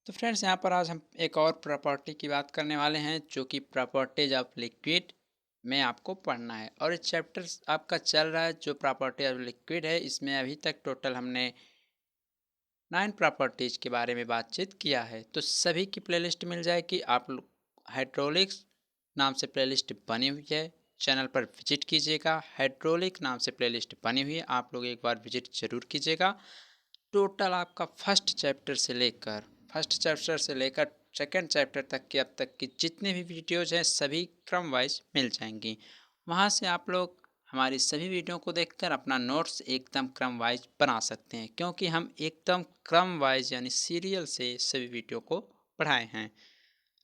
तो फ्रेंड्स यहाँ पर आज हम एक और प्रॉपर्टी की बात करने वाले हैं जो कि प्रॉपर्टीज ऑफ लिक्विड में आपको पढ़ना है। और ये चैप्टर आपका चल रहा है जो प्रॉपर्टी ऑफ लिक्विड है। इसमें अभी तक टोटल हमने 9 प्रॉपर्टीज के बारे में बातचीत किया है। तो सभी की प्लेलिस्ट मिल जाएगी। आप लोग हाइड्रोलिक्स नाम से प्लेलिस्ट बनी हुई है, चैनल पर विजिट कीजिएगा। हाइड्रोलिक नाम से प्लेलिस्ट बनी हुई है, आप लोग एक बार विजिट जरूर कीजिएगा। टोटल आपका फर्स्ट चैप्टर से लेकर सेकंड चैप्टर तक की अब तक की जितने भी वीडियोज हैं सभी क्रम वाइज मिल जाएंगी। वहाँ से आप लोग हमारी सभी वीडियो को देखकर अपना नोट्स एकदम क्रम वाइज बना सकते हैं, क्योंकि हम एकदम क्रम वाइज यानी सीरियल से सभी वीडियो को पढ़ाए हैं।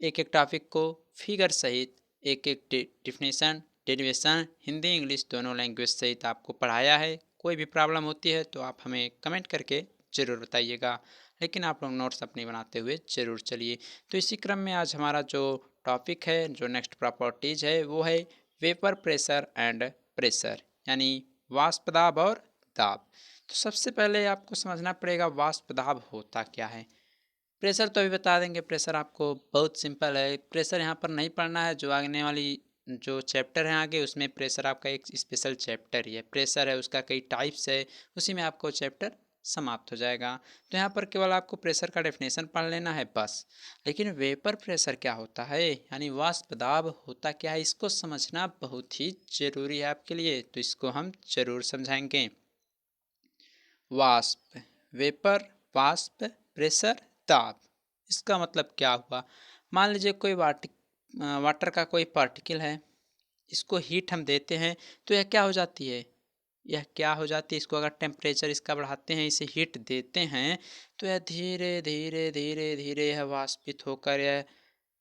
एक एक टॉपिक को फिगर सहित, एक एक डिफिनेशन, डेरिवेशन, हिंदी इंग्लिश दोनों लैंग्वेज सहित आपको पढ़ाया है। कोई भी प्रॉब्लम होती है तो आप हमें कमेंट करके ज़रूर बताइएगा, लेकिन आप लोग नोट्स अपनी बनाते हुए ज़रूर चलिए। तो इसी क्रम में आज हमारा जो टॉपिक है, जो नेक्स्ट प्रॉपर्टीज है, वो है वेपर प्रेशर एंड प्रेशर, यानी वाष्प दाब और दाब। तो सबसे पहले आपको समझना पड़ेगा वाष्प दाब होता क्या है। प्रेशर तो अभी बता देंगे। प्रेशर आपको बहुत सिंपल है, प्रेशर यहाँ पर नहीं पढ़ना है। जो आने वाली जो चैप्टर है आगे, उसमें प्रेशर आपका एक स्पेशल चैप्टर ही है। प्रेशर है, उसका कई टाइप्स है, उसी में आपको चैप्टर समाप्त हो जाएगा। तो यहाँ पर केवल आपको प्रेशर का डेफिनेशन पढ़ लेना है बस। लेकिन वेपर प्रेशर क्या होता है, यानी वाष्प दाब होता क्या है, इसको समझना बहुत ही जरूरी है आपके लिए। तो इसको हम जरूर समझाएंगे। वाष्प, वेपर, वाष्प, प्रेशर, दाब, इसका मतलब क्या हुआ। मान लीजिए कोई वाटर का कोई पार्टिकल है, इसको हीट हम देते हैं तो यह क्या हो जाती है, इसको अगर टेम्परेचर इसका बढ़ाते हैं, इसे हीट देते हैं, तो यह धीरे धीरे धीरे धीरे यह वाष्पित होकर यह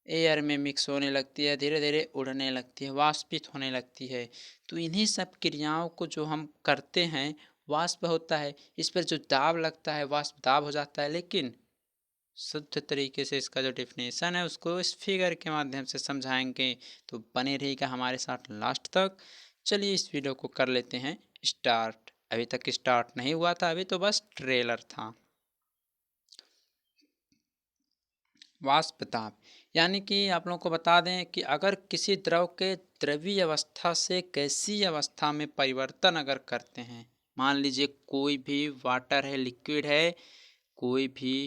एयर में मिक्स होने लगती है, धीरे धीरे उड़ने लगती है, वाष्पित होने लगती है। तो इन्हीं सब क्रियाओं को जो हम करते हैं वाष्प होता है। इस पर जो दाब लगता है वाष्प दाब हो जाता है। लेकिन शुद्ध तरीके से इसका जो डेफिनेशन है उसको इस फिगर के माध्यम से समझाएंगे। तो बने रहिएगा हमारे साथ लास्ट तक। चलिए इस वीडियो को कर लेते हैं स्टार्ट। अभी तक स्टार्ट नहीं हुआ था, अभी तो बस ट्रेलर था। वाष्प दाब, यानी कि आप लोगों को बता दें कि अगर किसी द्रव के द्रवीय अवस्था से गैसीय अवस्था में परिवर्तन अगर करते हैं, मान लीजिए कोई भी वाटर है, लिक्विड है, कोई भी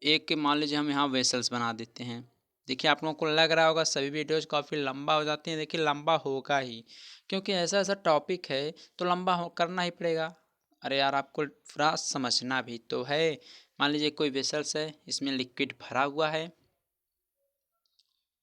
एक के मान लीजिए हम यहाँ वेसल्स बना देते हैं। देखिए आप लोगों को लग रहा होगा सभी वीडियोज काफ़ी लंबा हो जाती हैं। देखिए लंबा होगा ही, क्योंकि ऐसा ऐसा टॉपिक है तो लंबा करना ही पड़ेगा। अरे यार, आपको पूरा समझना भी तो है। मान लीजिए कोई वेसल्स है, इसमें लिक्विड भरा हुआ है,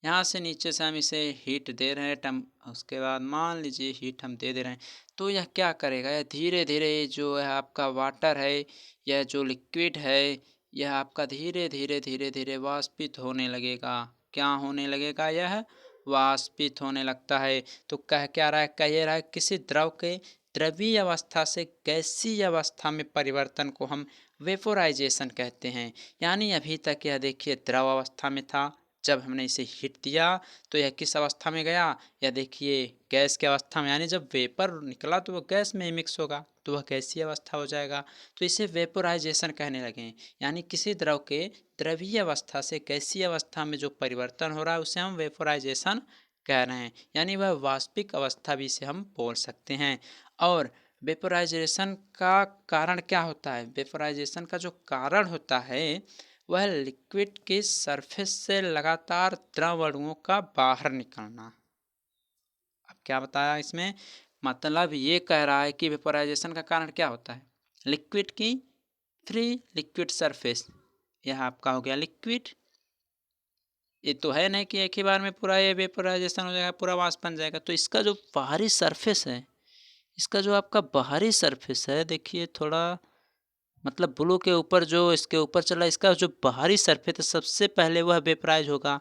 यहाँ से नीचे से हम इसे हीट दे रहे हैं टम उसके बाद मान लीजिए हीट हम दे रहे हैं, तो यह क्या करेगा, यह धीरे धीरे जो है आपका वाटर है, यह जो लिक्विड है, यह आपका धीरे धीरे धीरे धीरे वाष्पित होने लगेगा। क्या होने लगेगा, यह वाष्पित होने लगता है। तो कह क्या रहा है, कह रहा है किसी द्रव के द्रवीय अवस्था से गैसीय अवस्था में परिवर्तन को हम वेपोराइजेशन कहते हैं। यानी अभी तक यह देखिए द्रव अवस्था में था, जब हमने इसे हीट दिया तो यह किस अवस्था में गया, यह देखिए गैस की अवस्था में, यानी जब वेपर निकला तो वह गैस में ही मिक्स होगा, तो वह गैसीय अवस्था हो जाएगा। तो इसे वेपोराइजेशन कहने लगे। यानी किसी द्रव के द्रवीय अवस्था से गैसीय अवस्था में जो परिवर्तन हो रहा है उसे हम वेपोराइजेशन कह रहे हैं। यानी वह वाष्पिक अवस्था भी इसे हम बोल सकते हैं। और वेपोराइजेशन का कारण क्या होता है, वेपोराइजेशन का जो कारण होता है वह लिक्विड की सरफेस से लगातार द्रव अणुओं का बाहर निकलना। अब क्या बताया इसमें, मतलब ये कह रहा है कि वेपोराइजेशन का कारण क्या होता है, लिक्विड की फ्री लिक्विड सरफेस। यह आपका हो गया लिक्विड। ये तो है नहीं कि एक ही बार में पूरा ये वेपोराइजेशन हो जाएगा, पूरा वाष्प बन जाएगा। तो इसका जो बाहरी सरफेस है, इसका जो आपका बाहरी सरफेस है, देखिए थोड़ा मतलब ब्लू के ऊपर जो इसके ऊपर चला, इसका जो बाहरी सरफेस है सबसे पहले वह वेपराइज होगा,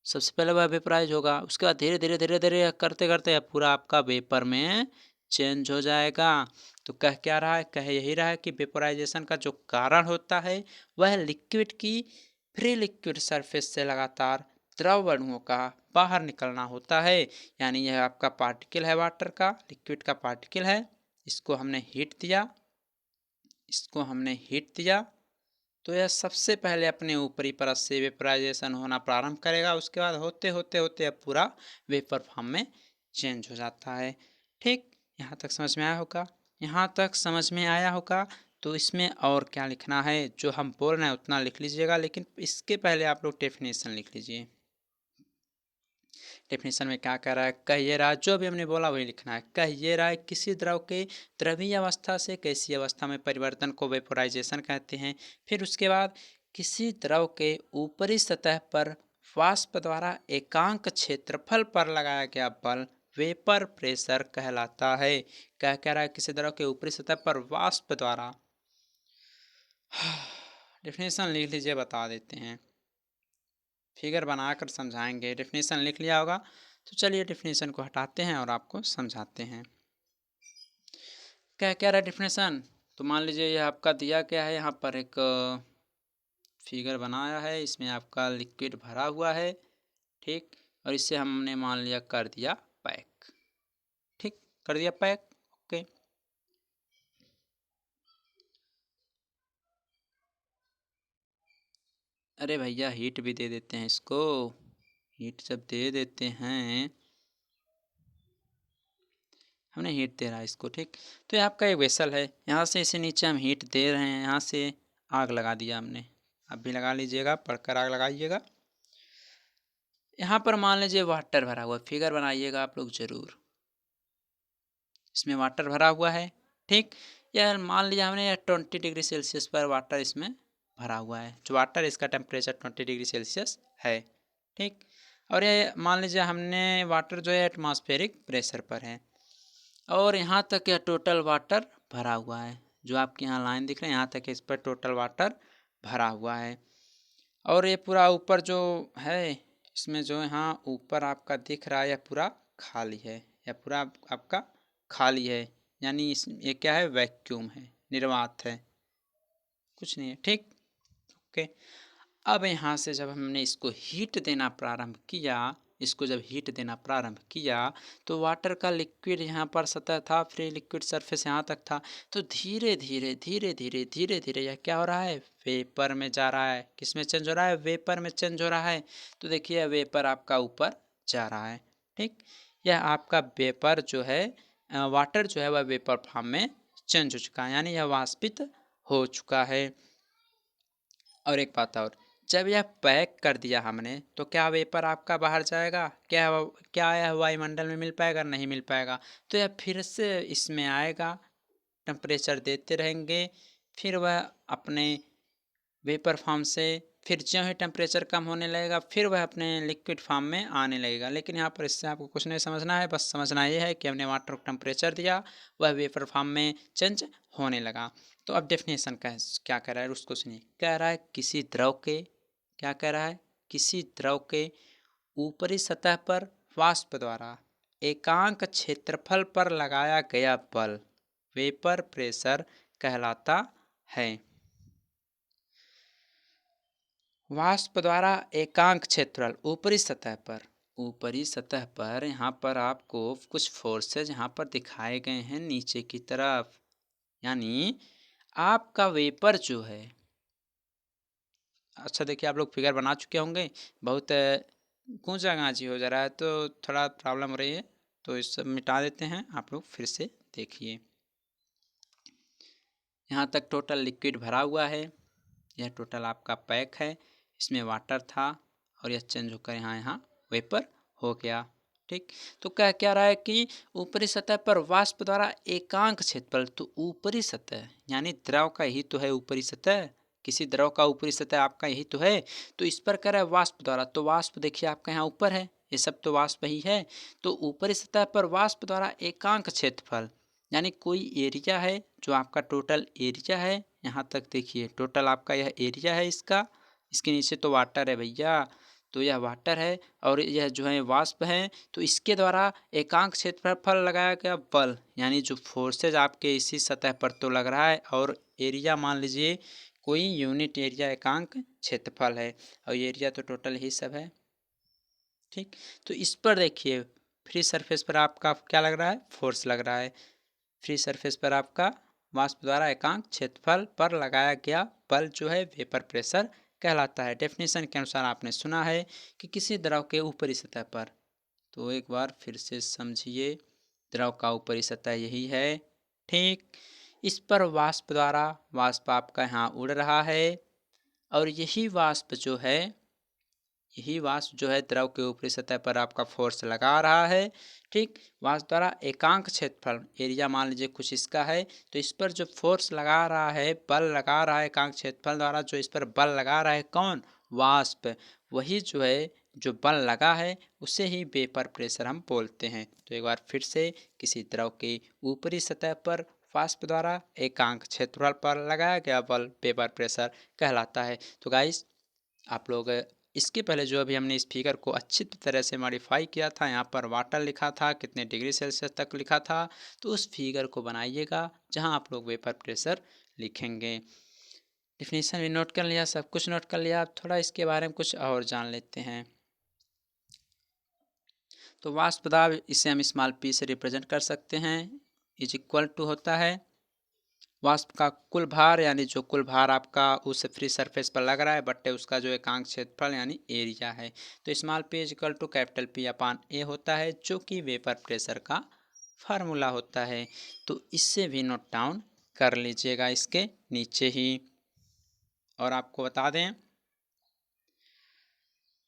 सबसे पहले वह वेपराइज होगा। उसके बाद धीरे धीरे धीरे धीरे करते करते पूरा आपका वेपर में चेंज हो जाएगा। तो कह क्या रहा है, कह यही रहा है कि वेपोराइजेशन का जो कारण होता है वह लिक्विड की फ्री लिक्विड सरफेस से लगातार द्रव अणुओं का बाहर निकलना होता है। यानी यह आपका पार्टिकल है, वाटर का, लिक्विड का पार्टिकल है, इसको हमने हीट दिया, इसको हमने हीट दिया, तो यह सबसे पहले अपने ऊपरी परत से वेपराइजेशन होना प्रारंभ करेगा, उसके बाद होते होते होते अब पूरा वेपर फॉर्म में चेंज हो जाता है। ठीक, यहाँ तक समझ में आया होगा? यहाँ तक समझ में आया होगा तो इसमें और क्या लिखना है, जो हम बोल रहे हैं उतना लिख लीजिएगा, लेकिन इसके पहले आप लोग डेफिनेशन लिख लीजिए। डेफिनेशन में क्या कह रहा है, कहिए रहा, जो भी हमने बोला वही लिखना है। कहिए रहा है किसी द्रव के द्रवीय अवस्था से गैसीय अवस्था में परिवर्तन को वेपोराइजेशन कहते हैं। फिर उसके बाद किसी द्रव के ऊपरी सतह पर वाष्प द्वारा एकांक क्षेत्रफल पर लगाया गया बल वेपर प्रेशर कहलाता है। क्या कह रहा है, किसी द्रव के ऊपरी सतह पर वाष्प द्वारा डेफिनेशन लिख लीजिए, बता देते हैं, फिगर बनाकर समझाएंगे। डेफिनेशन लिख लिया होगा तो चलिए डेफिनेशन को हटाते हैं और आपको समझाते हैं। क्या कह रहा है डेफिनेशन, तो मान लीजिए यह आपका दिया क्या है, यहाँ पर एक फिगर बनाया है, इसमें आपका लिक्विड भरा हुआ है, ठीक, और इसे हमने मान लिया कर दिया पैक। ठीक, कर दिया पैक, ओके। अरे भैया हीट भी दे देते हैं इसको, हीट जब दे देते हैं, हमने हीट दे रहा है इसको, ठीक। तो ये आपका एक वेसल है, यहाँ से इसे नीचे हम हीट दे रहे हैं, यहाँ से आग लगा दिया हमने। अब भी लगा लीजिएगा, पढ़कर आग लगाइएगा। यहाँ पर मान लीजिए वाटर भरा हुआ, फिगर बनाइएगा आप लोग जरूर। इसमें वाटर भरा हुआ है, ठीक। यह मान लिया हमने 20 डिग्री सेल्सियस पर वाटर इसमें भरा हुआ है। जो वाटर इसका टेम्परेचर 20 डिग्री सेल्सियस है, ठीक। और ये मान लीजिए हमने वाटर जो है एटमॉस्फेरिक प्रेशर पर है, और यहाँ तक यह टोटल वाटर भरा हुआ है। जो आपके यहाँ लाइन दिख रहे हैं, यहाँ तक इस पर टोटल वाटर भरा हुआ है। और ये पूरा ऊपर जो है, इसमें जो यहाँ ऊपर आपका दिख रहा है, यह पूरा खाली है, यह पूरा आपका खाली है, यानी इस ये क्या है, वैक्यूम है, निर्वात है, कुछ नहीं है, ठीक, ओके। अब यहाँ से जब हमने इसको हीट देना प्रारंभ किया, इसको जब हीट देना प्रारंभ किया तो वाटर का लिक्विड यहाँ पर सतह था, फ्री लिक्विड सरफेस यहाँ तक था, तो धीरे धीरे धीरे धीरे धीरे धीरे यह क्या हो रहा है, वेपर में जा रहा है। किस में चेंज हो रहा है, वेपर में चेंज हो रहा है। तो देखिए वेपर आपका ऊपर जा रहा है, ठीक। यह आपका वेपर जो है, वाटर जो है वह वेपर फॉर्म में चेंज हो चुका है, यानी यह वाष्पित हो चुका है। और एक बात और, जब यह पैक कर दिया हमने तो क्या वेपर आपका बाहर जाएगा, क्या यह वायुमंडल में मिल पाएगा, नहीं मिल पाएगा। तो यह फिर से इसमें आएगा, टेम्परेचर देते रहेंगे, फिर वह अपने वेपर फॉर्म से, फिर ज्यों ही टेम्परेचर कम होने लगेगा फिर वह अपने लिक्विड फॉर्म में आने लगेगा। लेकिन यहाँ पर इससे आपको कुछ नहीं समझना है, बस समझना ये है कि हमने वाटर को टेम्परेचर दिया, वह वेपर फॉर्म में चेंज होने लगा। तो अब डेफिनेशन का क्या कह रहा है उसको सुनिए। कह रहा है किसी द्रव के, क्या कह रहा है, किसी द्रव के ऊपरी सतह पर वाष्प द्वारा एकांक क्षेत्रफल पर लगाया गया बल वेपर प्रेशर कहलाता है। वाष्प द्वारा एकांक क्षेत्रफल ऊपरी सतह पर, ऊपरी सतह पर यहाँ पर आपको कुछ फोर्सेज यहाँ पर दिखाए गए हैं नीचे की तरफ, यानी आपका वेपर जो है, अच्छा देखिए आप लोग फिगर बना चुके होंगे, बहुत गूंजा गांजी हो जा रहा है तो थोड़ा प्रॉब्लम हो रही है, तो इस सब मिटा देते हैं, आप लोग फिर से देखिए। यहाँ तक टोटल लिक्विड भरा हुआ है, यह टोटल आपका पैक है, इसमें वाटर था और यह चेंज होकर यहाँ यहाँ वेपर हो गया, ठीक। तो कह क्या रहा है कि ऊपरी सतह पर वाष्प द्वारा एकांक क्षेत्रफल, तो ऊपरी सतह यानी द्रव का यही तो है ऊपरी सतह, किसी द्रव का ऊपरी सतह आपका यही तो है। तो इस पर कह रहा है वाष्प द्वारा, तो वाष्प देखिए आपका यहाँ ऊपर है, ये सब तो वाष्प ही है। तो ऊपरी सतह पर वाष्प द्वारा एकांक क्षेत्रफल, यानी कोई एरिया है जो आपका टोटल एरिया है, यहाँ तक देखिए टोटल आपका यह एरिया है इसका, इसके नीचे तो वाटर है भैया, तो यह वाटर है और यह जो है वाष्प है। तो इसके द्वारा एकांक क्षेत्रफल लगाया गया बल, यानी जो फोर्सेज आपके इसी सतह पर तो लग रहा है, और एरिया मान लीजिए कोई यूनिट एरिया एकांक क्षेत्रफल है, और एरिया तो टोटल ही सब है, ठीक। तो इस पर देखिए फ्री सरफेस पर आपका क्या लग रहा है, फोर्स लग रहा है। फ्री सरफेस पर आपका वाष्प द्वारा एकांक क्षेत्रफल पर लगाया गया बल जो है वेपर प्रेशर कहलाता है। डेफिनेशन के अनुसार आपने सुना है कि किसी द्रव के ऊपरी सतह पर, तो एक बार फिर से समझिए, द्रव का ऊपरी सतह यही है, ठीक। इस पर वाष्प द्वारा, वाष्प आपका यहाँ उड़ रहा है और यही वाष्प जो है द्रव के ऊपरी सतह पर आपका फोर्स लगा रहा है, ठीक। वाष्प द्वारा एकांक क्षेत्रफल, एरिया मान लीजिए कुछ इसका है, तो इस पर जो फोर्स लगा रहा है, बल लगा रहा है एकांक क्षेत्रफल द्वारा, जो इस पर बल लगा रहा है कौन, वाष्प, वही जो है जो बल लगा है उसे ही वेपर प्रेशर हम बोलते हैं। तो एक बार फिर से, किसी द्रव के ऊपरी सतह पर वाष्प द्वारा एकांक क्षेत्रफल पर लगाया गया बल वेपर प्रेशर कहलाता है। तो गाइस, आप लोग इसके पहले जो अभी हमने इस फिगर को अच्छी तरह से मॉडिफाई किया था, यहाँ पर वाटर लिखा था, कितने डिग्री सेल्सियस तक लिखा था, तो उस फिगर को बनाइएगा जहाँ आप लोग वेपर प्रेशर लिखेंगे। डिफिनीशन भी नोट कर लिया, सब कुछ नोट कर लिया, आप थोड़ा इसके बारे में कुछ और जान लेते हैं। तो वाष्प दाब, इसे हम स्मॉल p से रिप्रेजेंट कर सकते हैं, इज इक्वल टू होता है वाष्प का कुल भार, यानी जो कुल भार आपका उस फ्री सरफेस पर लग रहा है, बट्टे उसका जो एकांक क्षेत्रफल यानी एरिया है। तो small p is equal to capital P upon A होता है, जो कि वेपर प्रेशर का फार्मूला होता है। तो इससे भी नोट डाउन कर लीजिएगा इसके नीचे ही। और आपको बता दें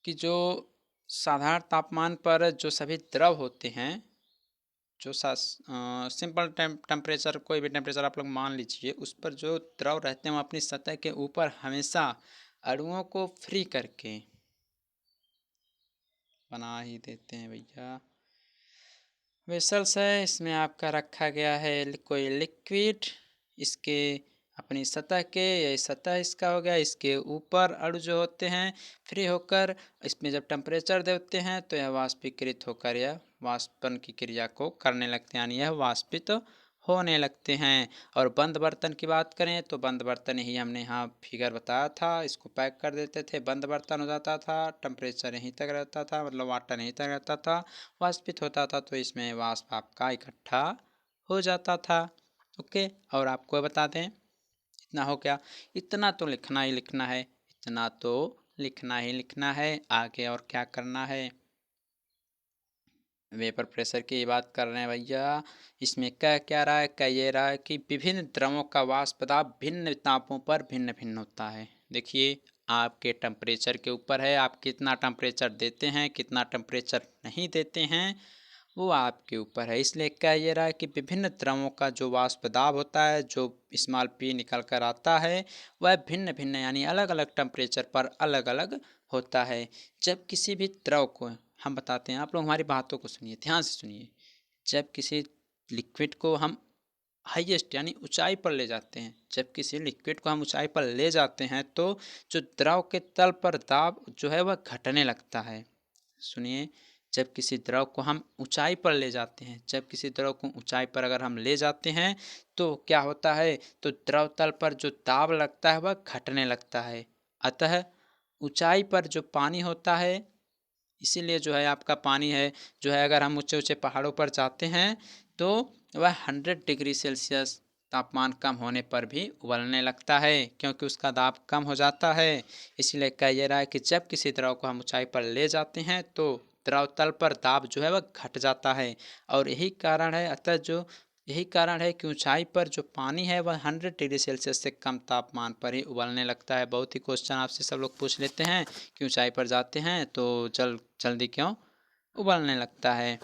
कि जो साधारण तापमान पर जो सभी द्रव होते हैं, जो सिंपल टेम्परेचर, कोई भी टेम्परेचर आप लोग मान लीजिए, उस पर जो द्रव रहते हैं वो अपनी सतह के ऊपर हमेशा अणुओं को फ्री करके बना ही देते हैं भैया। वेसल्स है, इसमें आपका रखा गया है कोई लिक्विड, इसके अपनी सतह के, ये सतह इसका हो गया, इसके ऊपर अणु जो होते हैं फ्री होकर इसमें जब टेम्परेचर देते हैं तो यह वाष्पीकृत होकर यह वाष्पन की क्रिया को करने लगते हैं, यानी यह वाष्पित होने लगते हैं। और बंद बर्तन की बात करें तो बंद बर्तन ही हमने यहाँ फिगर बताया था, इसको पैक कर देते थे, बंद बर्तन हो जाता था, टेम्परेचर यहीं तक रहता था, मतलब वाटर यहीं तक रहता था, वाष्पित होता था, तो इसमें वाष्प आपका इकट्ठा हो जाता था। ओके, और आपको बता दें, इतना हो गया, इतना तो लिखना ही लिखना है, इतना तो लिखना ही लिखना है। आगे और क्या करना है, वेपर प्रेशर की बात कर रहे हैं भैया। इसमें कह क्या रहा है, कह ये रहा है कि विभिन्न द्रवों का वाष्प दाब भिन्न तापों पर भिन्न भिन्न होता है। देखिए, आपके टेम्परेचर के ऊपर है, आप कितना टेम्परेचर देते हैं, कितना टेम्परेचर नहीं देते हैं, वो आपके ऊपर है। इसलिए कह ये रहा है कि विभिन्न द्रवों का जो वाष्प दाब होता है, जो स्मॉल p निकल कर आता है, वह भिन्न भिन्न यानी अलग अलग टेम्परेचर पर अलग अलग होता है। जब किसी भी द्रव को हम बताते हैं, आप लोग हमारी बातों को सुनिए, ध्यान से सुनिए, जब किसी लिक्विड को हम हाईएस्ट यानी ऊंचाई पर ले जाते हैं, जब किसी लिक्विड को हम ऊंचाई पर ले जाते हैं तो जो द्रव के तल पर दाब जो है वह घटने लगता है। सुनिए, जब किसी द्रव को हम ऊंचाई पर ले जाते हैं, जब किसी द्रव को ऊंचाई पर अगर हम ले जाते हैं तो क्या होता है, तो द्रव तल पर जो दाब लगता है वह घटने लगता है। अतः ऊंचाई पर जो पानी होता है, इसीलिए जो है आपका पानी है जो है, अगर हम ऊंचे ऊंचे पहाड़ों पर जाते हैं तो वह 100 डिग्री सेल्सियस तापमान कम होने पर भी उबलने लगता है, क्योंकि उसका दाब कम हो जाता है। इसलिए कह ये रहा है कि जब किसी द्रव को हम ऊंचाई पर ले जाते हैं तो द्रव तल पर दाब जो है वह घट जाता है। और यही कारण है कि ऊंचाई पर जो पानी है वह 100 डिग्री सेल्सियस से कम तापमान पर ही उबलने लगता है। बहुत ही क्वेश्चन आपसे सब लोग पूछ लेते हैं कि ऊंचाई पर जाते हैं तो जल्दी क्यों उबलने लगता है।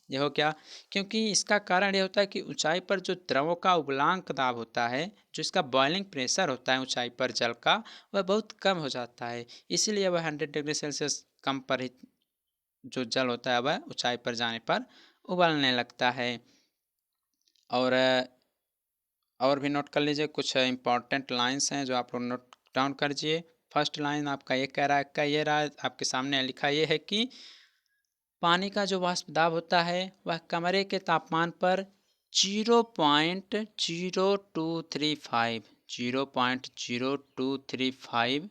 ये हो क्या, क्योंकि इसका कारण ये होता है कि ऊंचाई पर जो द्रवों का उबलांक दाब होता है, जो इसका बॉइलिंग प्रेशर होता है ऊंचाई पर जल का, वह बहुत कम हो जाता है। इसीलिए वह 100 डिग्री सेल्सियस कम पर ही जो जल होता है वह ऊंचाई पर जाने पर उबलने लगता है। और भी नोट कर लीजिए, कुछ इंपॉर्टेंट लाइंस हैं जो आप लोग नोट डाउन कर लीजिए। फर्स्ट लाइन आपका ये कह रहा है, का ये रहा है आपके सामने लिखा ये है कि पानी का जो वाष्प दाब होता है वह कमरे के तापमान पर 0.0235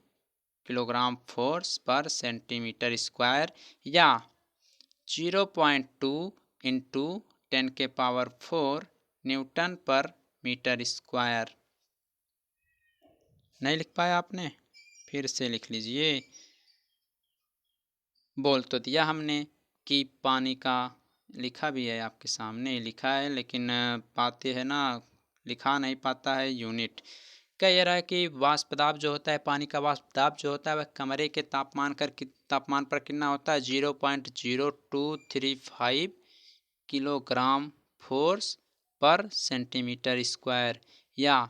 किलोग्राम फोर्स पर सेंटीमीटर स्क्वायर या 0.2 इंटू 10⁴ न्यूटन पर मीटर स्क्वायर नहीं लिख पाया आपने? फिर से लिख लीजिए। बोल तो दिया हमने कि पानी का, लिखा भी है आपके सामने, लिखा है, लेकिन बात ये है ना, लिखा नहीं पाता है यूनिट। क्या ये रहा है कि वाष्प दाब जो होता है, पानी का वाष्प दाब जो होता है, वह कमरे के तापमान पर कितना होता है? 0.0235 किलोग्राम फोर्स पर सेंटीमीटर स्क्वायर, या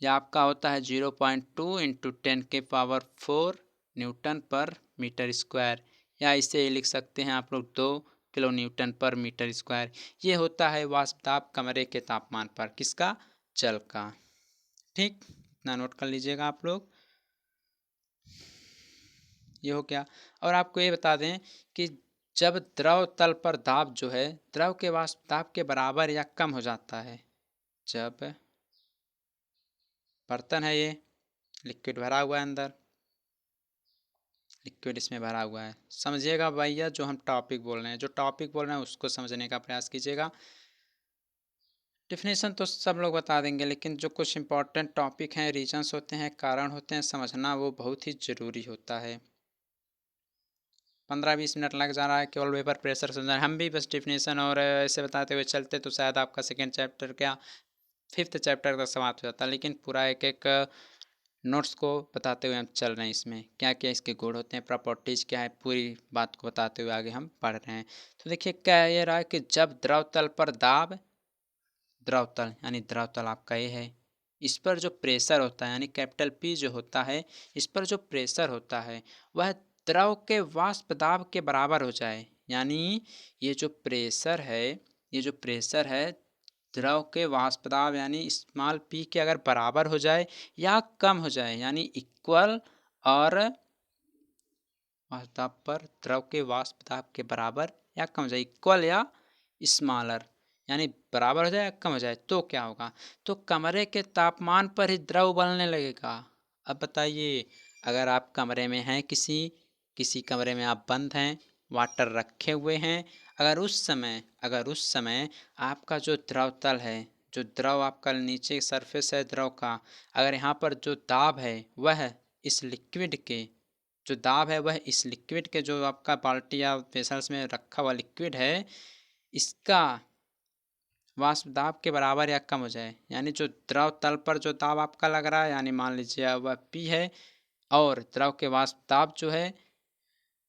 आपका होता है 0.2 इंटू 10⁴ न्यूटन पर मीटर स्क्वायर, या इसे लिख सकते हैं आप लोग 2 किलो न्यूटन पर मीटर स्क्वायर। ये होता है वाष्प दाब कमरे के तापमान पर, किसका? जल का। ठीक, इतना नोट कर लीजिएगा आप लोग। ये हो गया। और आपको ये बता दें कि जब द्रव तल पर दाब जो है द्रव के वाष्प दाब के बराबर या कम हो जाता है, जब बर्तन है, ये लिक्विड भरा हुआ है, अंदर लिक्विड इसमें भरा हुआ है, समझिएगा भैया, जो हम टॉपिक बोल रहे हैं, जो टॉपिक बोल रहे हैं उसको समझने का प्रयास कीजिएगा। डिफिनेशन तो सब लोग बता देंगे, लेकिन जो कुछ इंपॉर्टेंट टॉपिक हैं, रीजंस होते हैं, कारण होते हैं, समझना वो बहुत ही ज़रूरी होता है। 15-20 मिनट लग जा रहा है केवल वेपर प्रेशर समझना। हम भी बस डिफिनेशन और ऐसे बताते हुए चलते तो शायद आपका सेकेंड चैप्टर क्या 5th चैप्टर तक समाप्त हो जाता, लेकिन पूरा एक एक नोट्स को बताते हुए हम चल रहे हैं, इसमें क्या क्या इसके गुण होते हैं, प्रॉपर्टीज क्या है, पूरी बात को बताते हुए आगे हम पढ़ रहे हैं। तो देखिए क्या ये रहा है कि जब द्रव तल पर दाब, द्रव तल यानी द्रव तल आपका ये है, इस पर जो प्रेशर होता है यानी कैपिटल पी जो होता है, इस पर जो प्रेशर होता है वह द्रव के वाष्प दाब के बराबर हो जाए। यानी ये जो प्रेशर है, ये जो प्रेशर है द्रव के वाष्प दाब यानी स्मॉल पी के अगर बराबर हो जाए या कम हो जाए, यानी इक्वल, और वाष्प दाब पर द्रव के वाष्प दाब के बराबर या कम हो जाए, इक्वल या स्मॉलर, यानी बराबर हो जाए या कम हो जाए, तो क्या होगा? तो कमरे के तापमान पर ही द्रव उबलने लगेगा। अब बताइए, अगर आप कमरे में हैं, किसी किसी कमरे में आप बंद हैं, वाटर रखे हुए हैं, अगर उस समय आपका जो द्रव तल है, जो द्रव आपका नीचे सरफेस है द्रव का, अगर यहाँ पर जो दाब है वह इस लिक्विड के, जो दाब है वह इस लिक्विड के, जो आपका बाल्टी या वेसल्स में रखा हुआ लिक्विड है, इसका वाष्प दाब के बराबर या कम हो जाए, यानी जो द्रव तल पर जो दाब आपका लग रहा है, यानी मान लीजिए वह P है, और द्रव के वाष्प दाब जो है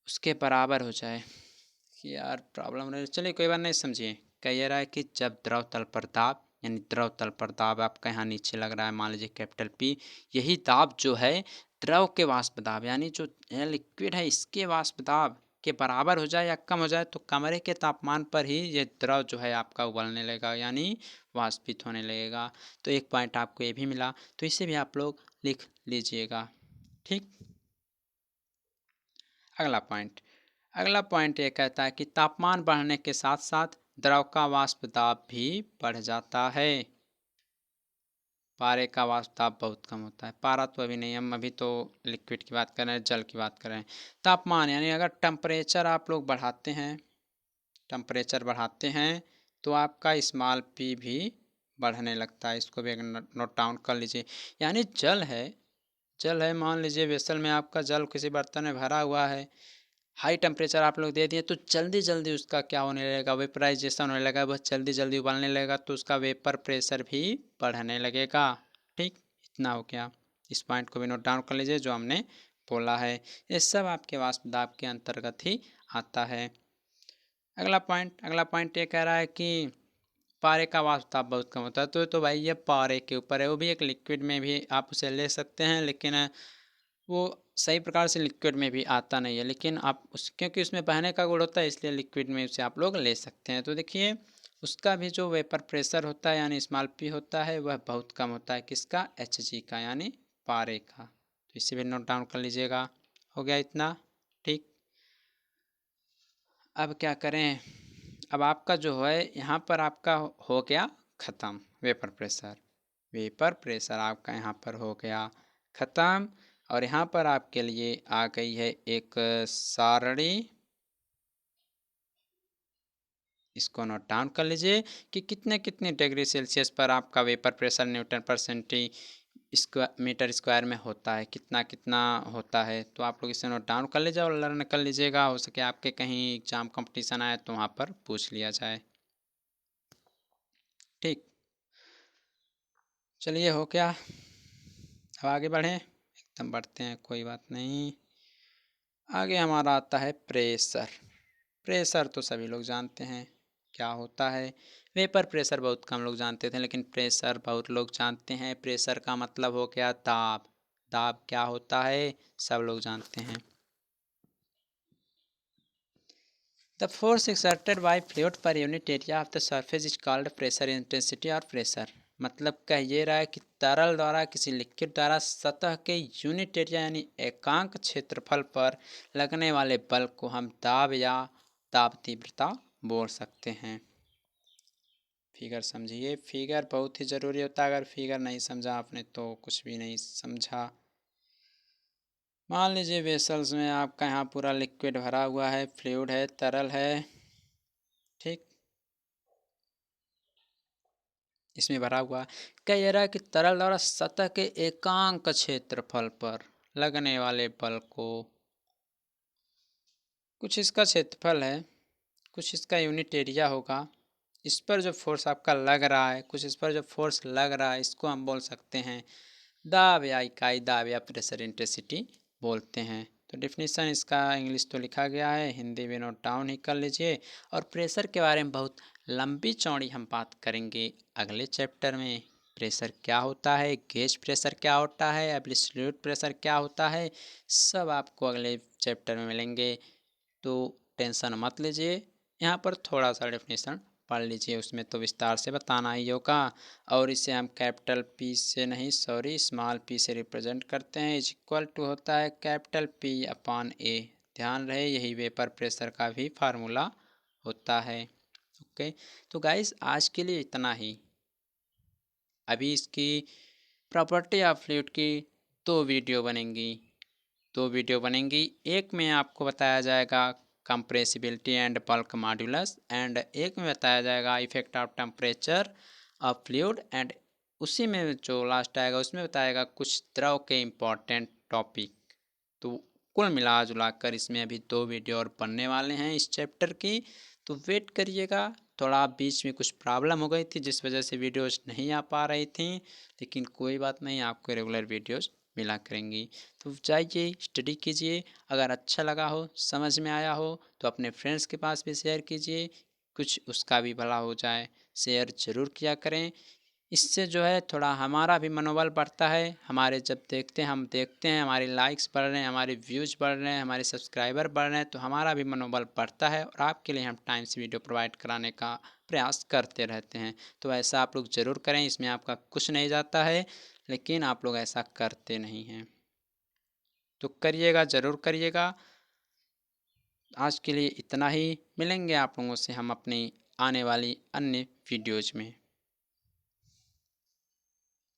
उसके बराबर हो जाए। कि यार प्रॉब्लम नहीं, चलिए कोई बात नहीं, समझिए। कह रहा है कि जब द्रव तल पर दाब, यानी द्रव तल पर दाब आपका यहाँ नीचे लग रहा है, मान लीजिए कैपिटल पी, यही दाब जो है द्रव के वाष्प दाब यानी जो लिक्विड है इसके वाष्प दाब के बराबर हो जाए या कम हो जाए, तो कमरे के तापमान पर ही ये द्रव जो है आपका उबलने लगेगा, यानी वाष्पित होने लगेगा। तो एक पॉइंट आपको ये भी मिला, तो इसे भी आप लोग लिख लीजिएगा। ठीक, अगला पॉइंट ये कहता है कि तापमान बढ़ने के साथ साथ द्रव का वाष्प दाब भी बढ़ जाता है। पारे का वाष्प दाब बहुत कम होता है, पारा तो अभी नहीं, हम अभी तो लिक्विड की बात कर रहे हैं, जल की बात कर रहे हैं। तापमान यानी अगर टेम्परेचर आप लोग बढ़ाते हैं, टेम्परेचर बढ़ाते हैं तो आपका स्मॉल पी भी बढ़ने लगता है। इसको भी नोट डाउन कर लीजिए। यानी जल है, मान लीजिए वेसल में आपका जल किसी बर्तन में भरा हुआ है, हाई टेम्परेचर आप लोग दे दिए तो जल्दी जल्दी उसका क्या होने लगेगा, वेपराइजेशन होने लगेगा, बहुत जल्दी जल्दी उबलने लगेगा, तो उसका वेपर प्रेशर भी बढ़ने लगेगा। ठीक, इतना हो गया। इस पॉइंट को भी नोट डाउन कर लीजिए जो हमने बोला है, ये सब आपके वाष्प दाब के अंतर्गत ही आता है। अगला पॉइंट ये कह रहा है कि पारे का वाष्प दाब बहुत कम होता है, तो भाई ये पारे के ऊपर है, वो भी एक लिक्विड में भी आप उसे ले सकते हैं, लेकिन वो सही प्रकार से लिक्विड में भी आता नहीं है, लेकिन आप क्योंकि उसमें बहने का गुण होता है, इसलिए लिक्विड में उसे आप लोग ले सकते हैं। तो देखिए उसका भी जो वेपर प्रेशर होता है यानी स्मॉल पी होता है, वह बहुत कम होता है, किसका? Hg का, यानी पारे का। तो इसे भी नोट डाउन कर लीजिएगा। हो गया इतना? ठीक, अब क्या करें, अब आपका जो है यहाँ पर आपका हो गया ख़त्म वेपर प्रेशर आपका यहाँ पर हो गया ख़त्म। और यहाँ पर आपके लिए आ गई है एक सारणी, इसको नोट डाउन कर लीजिए कि कितने कितने डिग्री सेल्सियस पर आपका वेपर प्रेशर न्यूटन पर मीटर स्क्वायर में होता है, कितना कितना होता है। तो आप लोग इसे नोट डाउन कर लीजिए और लर्न कर लीजिएगा, हो सके आपके कहीं एग्जाम कंपटीशन आए तो वहाँ पर पूछ लिया जाए। ठीक, चलिए हो गया। अब आगे बढ़ें, एकदम बढ़ते हैं, कोई बात नहीं। आगे हमारा आता है प्रेशर। प्रेशर तो सभी लोग जानते हैं क्या होता है। वेपर प्रेशर बहुत कम लोग जानते थे, लेकिन प्रेशर बहुत लोग जानते हैं। प्रेशर का मतलब हो गया दाब। दाब क्या होता है सब लोग जानते हैं। The force exerted by fluid per unit area of the surface is called pressure, intensity और प्रेशर। मतलब कह ये रहा है कि तरल द्वारा किसी लिक्विड द्वारा सतह के यूनिट एरिया यानी एकांक क्षेत्रफल पर लगने वाले बल को हम दाब या दाब तीव्रता बोल सकते हैं। फिगर समझिए, फिगर बहुत ही ज़रूरी होता है। अगर फिगर नहीं समझा आपने तो कुछ भी नहीं समझा। मान लीजिए वेसल्स में आपका यहाँ पूरा लिक्विड भरा हुआ है, फ्लूइड है, तरल है, ठीक, इसमें भरा हुआ। क्या ये रहा है कि तरल द्वारा सतह के एकांक क्षेत्रफल पर लगने वाले बल को, कुछ इसका क्षेत्रफल है, कुछ इसका यूनिट एरिया होगा, इस पर जो फोर्स आपका लग रहा है, कुछ इस पर जो फोर्स लग रहा है, इसको हम बोल सकते हैं दाब या इकाई दाब या प्रेशर इंटेंसिटी बोलते हैं। तो डिफिनीसन इसका इंग्लिश तो लिखा गया है, हिंदी में नोट डाउन ही कर लीजिए। और प्रेशर के बारे में बहुत लंबी चौड़ी हम बात करेंगे अगले चैप्टर में। प्रेशर क्या होता है, गेज प्रेशर क्या होता है, एब्सोल्यूट प्रेशर क्या होता है, सब आपको अगले चैप्टर में मिलेंगे। तो टेंशन मत लीजिए, यहाँ पर थोड़ा सा डेफिनेशन पढ़ लीजिए, उसमें तो विस्तार से बताना ही होगा। और इसे हम कैपिटल पी से नहीं, सॉरी, स्मॉल पी से रिप्रेजेंट करते हैं। इज इक्वल टू होता है कैपिटल पी अपॉन ए। ध्यान रहे यही वेपर प्रेशर का भी फार्मूला होता है। ओके, तो गाइस आज के लिए इतना ही। अभी इसकी प्रॉपर्टी ऑफ फ्लूइड की दो वीडियो बनेंगी। एक में आपको बताया जाएगा compressibility and bulk modulus, and एक में बताया जाएगा effect of temperature of fluid, and उसी में जो लास्ट आएगा उसमें बताएगा कुछ द्रव के इम्पोर्टेंट टॉपिक। तो कुल मिला जुला कर इसमें अभी दो वीडियो और बनने वाले हैं इस चैप्टर की, तो वेट करिएगा। थोड़ा बीच में कुछ प्रॉब्लम हो गई थी जिस वजह से वीडियोस नहीं आ पा रही थी, लेकिन कोई बात नहीं, आपको रेगुलर वीडियोस मिला करेंगी। तो जाइए स्टडी कीजिए, अगर अच्छा लगा हो, समझ में आया हो तो अपने फ्रेंड्स के पास भी शेयर कीजिए, कुछ उसका भी भला हो जाए। शेयर ज़रूर किया करें, इससे जो है थोड़ा हमारा भी मनोबल बढ़ता है। हमारे जब हम देखते हैं हमारे लाइक्स बढ़ रहे हैं, हमारे व्यूज़ बढ़ रहे हैं, हमारे सब्सक्राइबर बढ़ रहे हैं, तो हमारा भी मनोबल बढ़ता है और आपके लिए हम टाइम से वीडियो प्रोवाइड कराने का प्रयास करते रहते हैं। तो ऐसा आप लोग ज़रूर करें, इसमें आपका कुछ नहीं जाता है, लेकिन आप लोग ऐसा करते नहीं हैं, तो करिएगा, ज़रूर करिएगा। आज के लिए इतना ही, मिलेंगे आप लोगों से हम अपनी आने वाली अन्य वीडियोज़ में।